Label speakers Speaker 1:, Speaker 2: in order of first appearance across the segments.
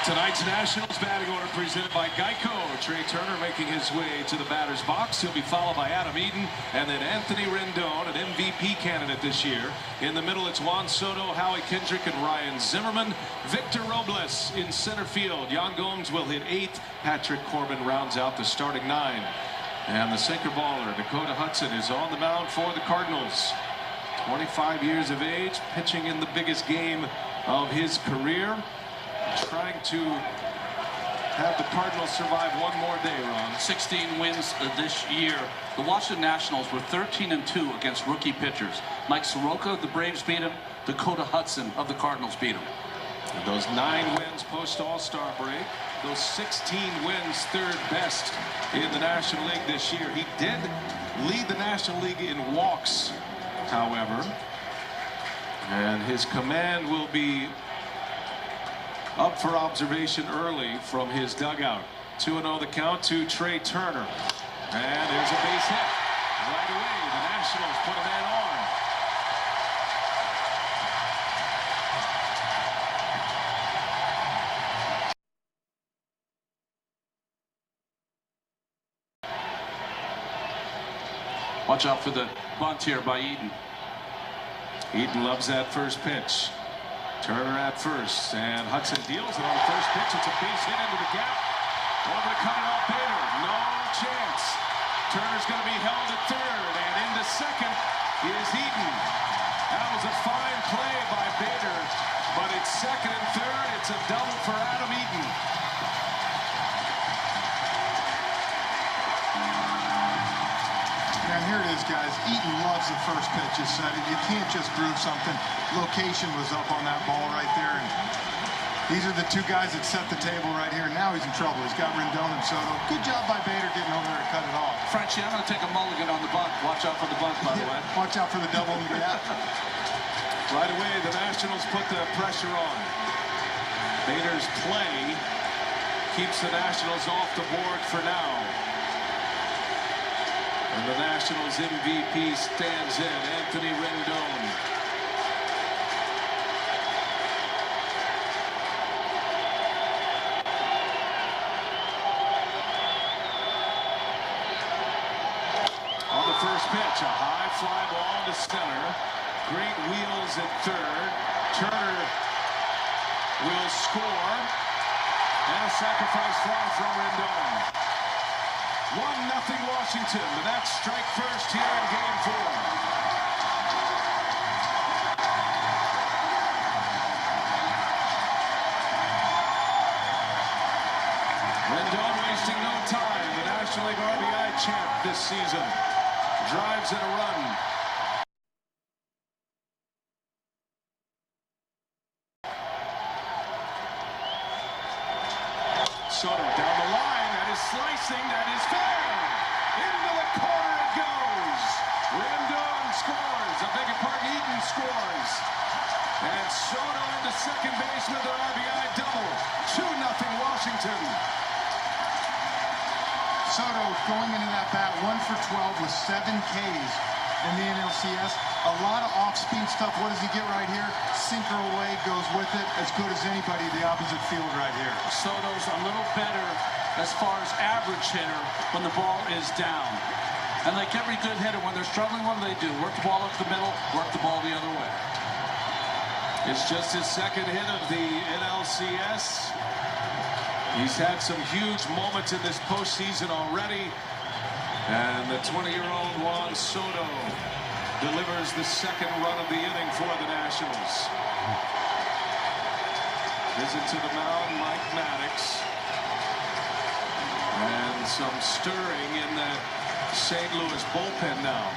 Speaker 1: Tonight's Nationals batting order presented by Geico. Trey Turner making his way to the batter's box. He'll be followed by Adam Eaton and then Anthony Rendon, an MVP candidate this year. In the middle, it's Juan Soto, Howie Kendrick, and Ryan Zimmerman. Victor Robles in center field. Yan Gomes will hit 8th. Patrick Corbin rounds out the starting 9. And the sinker baller, Dakota Hudson, is on the mound for the Cardinals. 25 years of age, pitching in the biggest game of his career. Trying to have the Cardinals survive one more day, Ron.
Speaker 2: 16 wins this year. The Washington Nationals were 13-2 against rookie pitchers. Mike Soroka of the Braves beat him. Dakota Hudson of the Cardinals beat him.
Speaker 1: And those 9 wins post-All-Star break. Those 16 wins, 3rd best in the National League this year. He did lead the National League in walks, however. And his command will be up for observation early from his dugout. 2-0 the count to Trey Turner. And there's a base hit. Right away, the Nationals put a man on.
Speaker 2: Watch out for the bunt here by Eaton.
Speaker 1: Eaton loves that first pitch. Turner at first, and Hudson deals it on the first pitch. It's a base hit into the gap. Over to cut it off Bader. No chance. Turner's going to be held at 3rd, and into 2nd is Eaton. That was a fine play by Bader, but it's 2nd and 3rd. It's a double for Adam Eaton.
Speaker 3: And here it is, guys. Eaton loves the first pitch. You said it. You can't just groove something. Location was up on that ball right there. And these are the 2 guys that set the table right here. Now he's in trouble. He's got Rendon and Soto. Good job by Bader getting over there to cut it off.
Speaker 2: Frenchie, I'm going to take a mulligan on the bunt. Watch out for the bunt, by the way.
Speaker 3: Watch out for the double in the gap.
Speaker 1: Right away, the Nationals put the pressure on. Bader's play keeps the Nationals off the board for now. And the Nationals MVP stands in, Anthony Rendon. On the first pitch, a high fly ball to center. Great wheels at 3rd. Turner will score. And a sacrifice fly from Rendon. 1-0 Washington. The Nats strike first here in Game 4. Rendon wasting no time. The National League RBI champ this season drives in a run. Soto down the line. That is slicing. That is fair. Into the corner it goes. Rendon scores. I beg your pardon, Eaton scores. And Soto into second base with an RBI double. 2-0 Washington.
Speaker 3: Soto going into that bat 1 for 12 with 7 Ks in the NLCS. A lot of off-speed stuff. What does he get right here? Sinker away, goes with it. As good as anybody the opposite field right here.
Speaker 2: Soto's a little better as far as average hitter when the ball is down. And like every good hitter, when they're struggling, what do? Work the ball up the middle, work the ball the other way.
Speaker 1: It's just his 2nd hit of the NLCS. He's had some huge moments in this postseason already. And the 20-year-old Juan Soto delivers the 2nd run of the inning for the Nationals. Visit to the mound, Mike Maddox. And some stirring in that St. Louis bullpen now.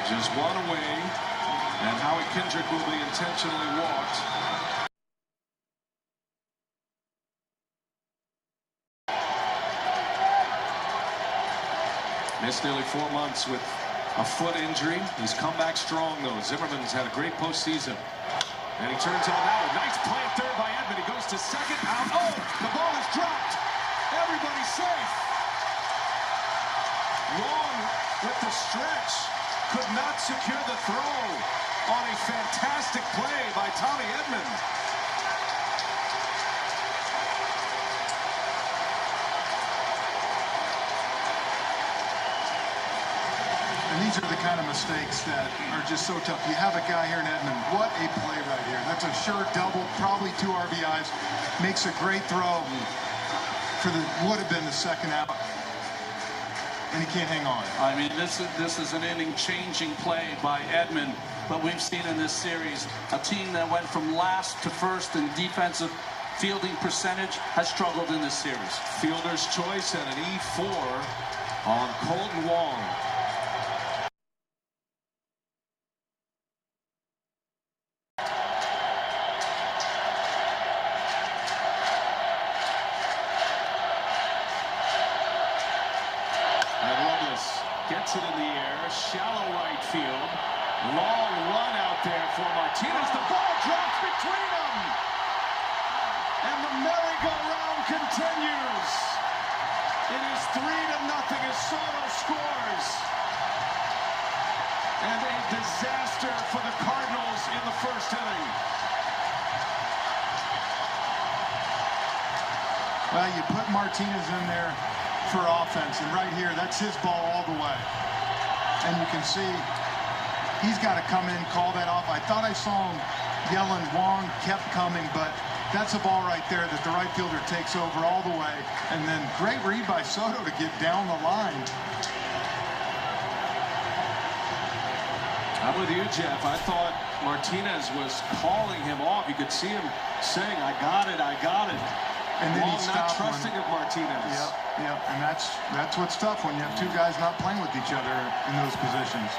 Speaker 1: Just 1 away. And Howie Kendrick will be intentionally walked. Missed nearly 4 months with a foot injury. He's come back strong, though. Zimmerman's had a great postseason. And he turns on now. Nice play at 3rd by Edman. He goes to 2nd. Out. Oh, the ball is dropped. Everybody's safe. Wrong with the stretch. Could not secure the throw on a fantastic play by Tommy Edman.
Speaker 3: these are the kind of mistakes that are just so tough. You have a guy here in Edmond. What a play right here. That's a sure double, probably 2 RBIs. Makes a great throw for the would have been the second out. And he can't hang on.
Speaker 2: I mean, this is an inning-changing play by Edmond. But we've seen in this series a team that went from last to first in defensive fielding percentage has struggled in this series.
Speaker 1: Fielder's choice and an E4 on Colton Wong. Gets it in the air, shallow right field. Long run out there for Martinez. The ball drops between them. And the merry-go-round continues. It is 3-0 as Soto scores. And a disaster for the Cardinals in the first inning.
Speaker 3: Well, you put Martinez in there for offense, and right here, that's his ball all the way. And you can see he's got to come in, call that off. I thought I saw him yelling. Wong kept coming, but that's a ball right there that the right fielder takes over all the way. And then great read by Soto to get down the line.
Speaker 1: I'm with you, Jeff. I thought Martinez was calling him off. You could see him saying, I got it, I got it.
Speaker 3: And then
Speaker 1: Wong
Speaker 3: he
Speaker 1: not
Speaker 3: stopped
Speaker 1: trusting of Martinez.
Speaker 3: Yep, and that's what's tough when you have 2 guys not playing with each other in those positions.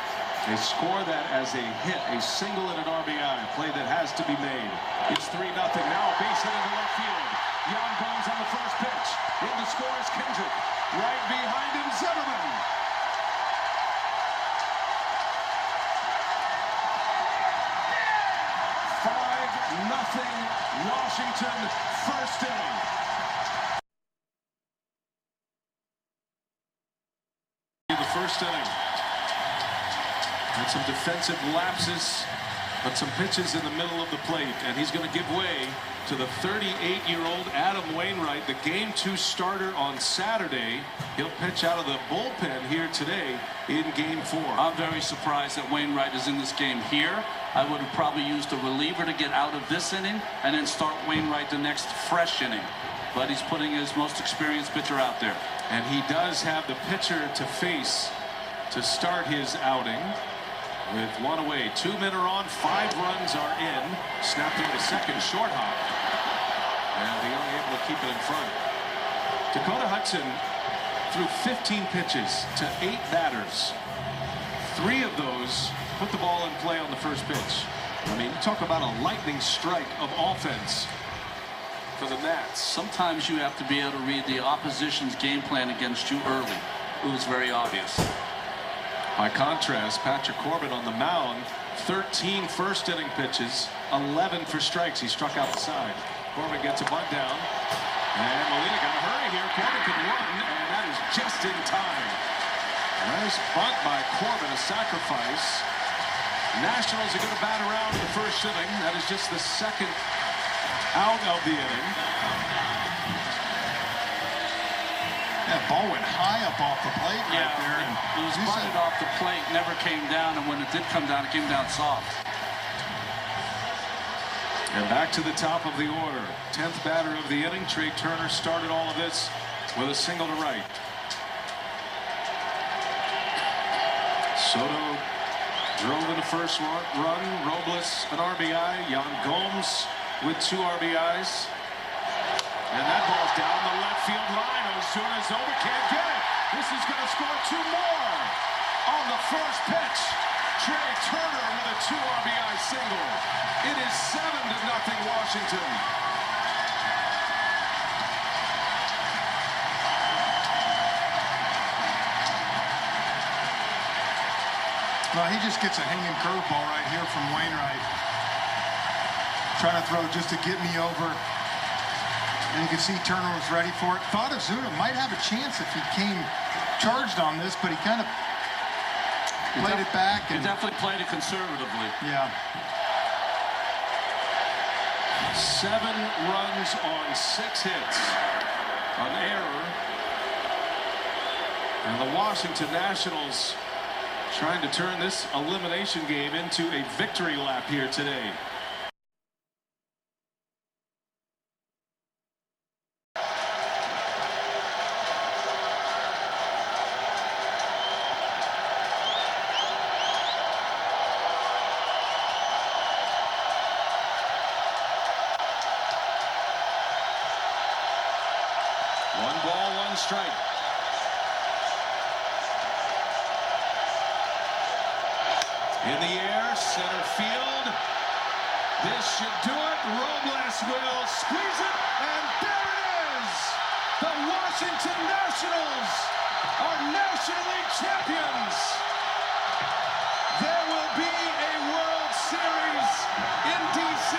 Speaker 1: They score that as a hit, a single and an RBI, a play that has to be made. It's 3-0 now, base hit into left field. Yan Gomes on the first pitch. In to score is Kendrick. Right behind him, Zimmerman. Nothing, Washington, first inning. In the first inning. And some defensive lapses, but some pitches in the middle of the plate. And he's going to give way to the 38-year-old Adam Wainwright, the Game 2 starter on Saturday. He'll pitch out of the bullpen here today in Game 4.
Speaker 2: I'm very surprised that Wainwright is in this game here. I would have probably used a reliever to get out of this inning and then start Wainwright the next fresh inning. But he's putting his most experienced pitcher out there.
Speaker 1: And he does have the pitcher to face to start his outing. With 1 away, 2 men are on, 5 runs are in. Snapped through the second short hop. And the Young able to keep it in front. Dakota Hudson threw 15 pitches to 8 batters. 3 of those put the ball in play on the first pitch. I mean, you talk about a lightning strike of offense for the Nats.
Speaker 2: Sometimes you have to be able to read the opposition's game plan against you early. It was very obvious.
Speaker 1: By contrast, Patrick Corbin on the mound, 13 first inning pitches, 11 for strikes. He struck out the side. Corbin gets a bunt down. And Molina got to hurry here. Corbin can run, and that is just in time. Nice bunt by Corbin, a sacrifice. Nationals are going to bat around the first inning. That is just the second out of the inning.
Speaker 3: That ball went high up off the plate right there. And
Speaker 2: it was bunted off the plate, never came down, and when it did come down, it came down soft.
Speaker 1: And back to the top of the order. 10th batter of the inning. Trey Turner started all of this with a single to right. Soto drove in the first run. Robles an RBI. Yan Gomes with 2 RBIs. And that ball's down the left field line. Ozuna can't get it. This is going to score 2 more on the first pitch. Trey Turner with a 2 RBI single. It is 7-0 Washington.
Speaker 3: Well, he just gets a hanging curveball right here from Wainwright. Trying to throw just to get me over. And you can see Turner was ready for it. Thought Ozuna might have a chance if he came charged on this, but he kind of played it back.
Speaker 2: He definitely played it conservatively.
Speaker 3: Yeah.
Speaker 1: 7 runs on 6 hits. An error. And the Washington Nationals Trying to turn this elimination game into a victory lap here today. One ball, one strike. In the air, center field. This should do it. Robles will squeeze it, and there it is! The Washington Nationals are National League champions. There will be a World Series in D.C.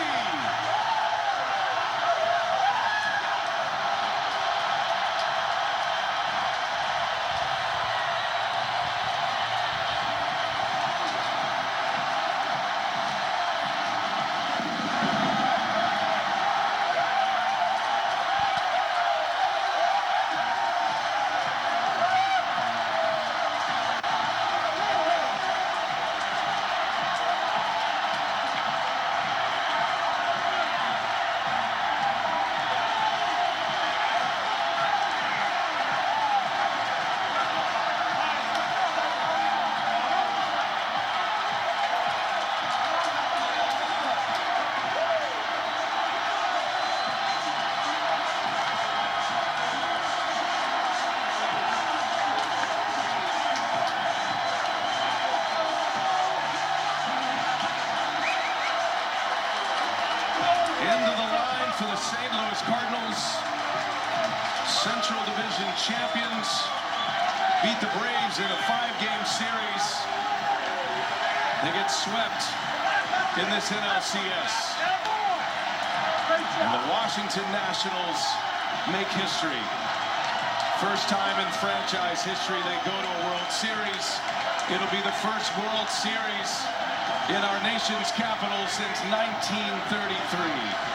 Speaker 1: End of the line for the St. Louis Cardinals. Central Division champions beat the Braves in a 5-game series. They get swept in this NLCS. And the Washington Nationals make history. First time in franchise history they go to a World Series. It'll be the first World Series in our nation's capital since 1933.